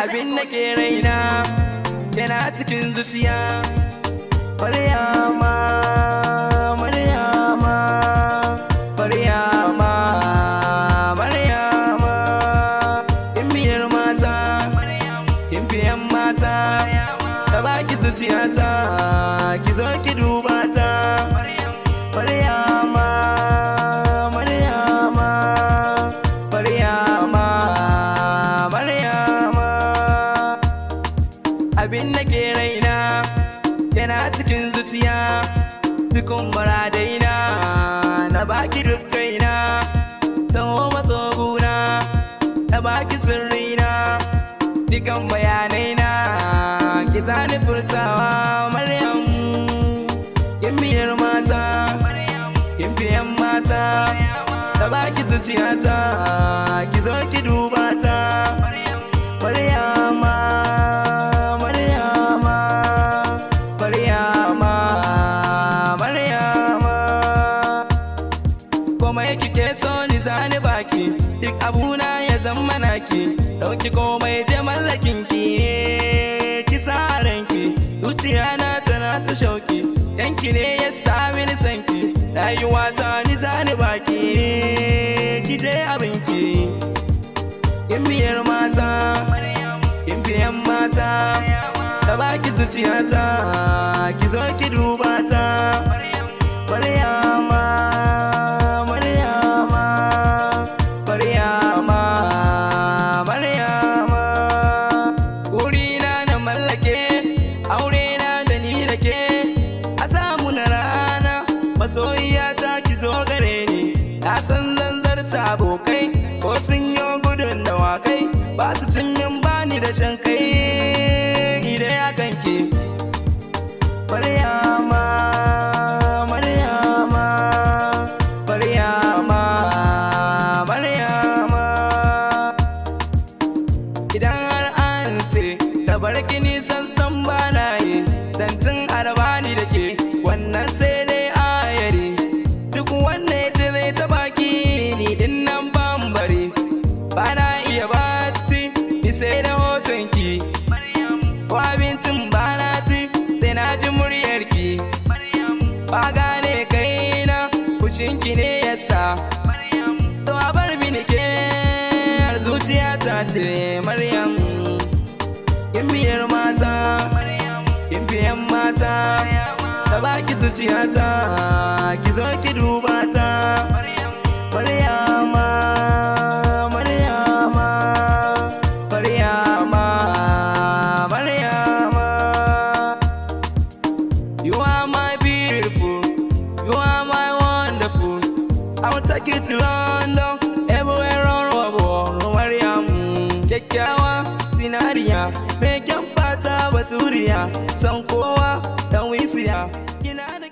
Abin da ke raina yana cikin zuciya. Maryama, Maryama, Maryama, Maryama, Gimbiyar mata, gimbiyan mata, ta baki zuciyata, ki zo ki duba ta. Maryama, Maryama, Maryama, Maryama. Abin da ke raina yana cikin zuciya, dukkan maradaina na baki duk kaina. Taho matso guna na baki sirrina, dukan bayanaina ki zani furtawa. Maryam, gimbiyar mata, gimbiyan mata, ta baki zuciyata, ki zo ki duba ta. Maryama, Maryama, Maryama, Maryama. Komai kike so ni zani baki, duk abuna ya zama naki. Dauki komai je mallakin ki, ki sa ranki, zuciya na tana ta shauki. Yanki ne ya sami ni sanki, rayuwa ta ni zani baki, ki je abinki. Gimbiyar mata, gimbiyan mata, ta baki zuciyata, ki zo ki duba ta. Maryama, Maryama, Maryama, Maryama. Kurina na mallake, aurena da ni da ke, a samu na rana, masoyiyata ki zo gare ni. Na san zanzarta abokai, ko sun yi gudun dawakai, ba su cin min bani da shan kai, idai akan ke. Maryama, Maryama, Maryama, Maryama. Idan har an ce ta bar ki nisan san bana yi, dan tun arbani da ke wannan sai dai ayari. Duk wanda ya ce zai ta baki ni din nan bambare, bana iya bati ni sai da hotonki. Ko abincin bana ci sai na ji muryarki. Ba gane kaina kushinki ne yasa, to a bar mini ke har zuciyata ce. Maryam, gimbiyar mata, gimbiyan mata, ta baki zuciyata, ki zo ki duba ta. Maryama, Maryama, Maryama, Maryama. You are my beautiful, you are my wonderful. I will take you to London, everywhere on the world. Maryam, kyakkyawa sinariya, mai kyan fata baturiya, san kowa dan wisiya, kina da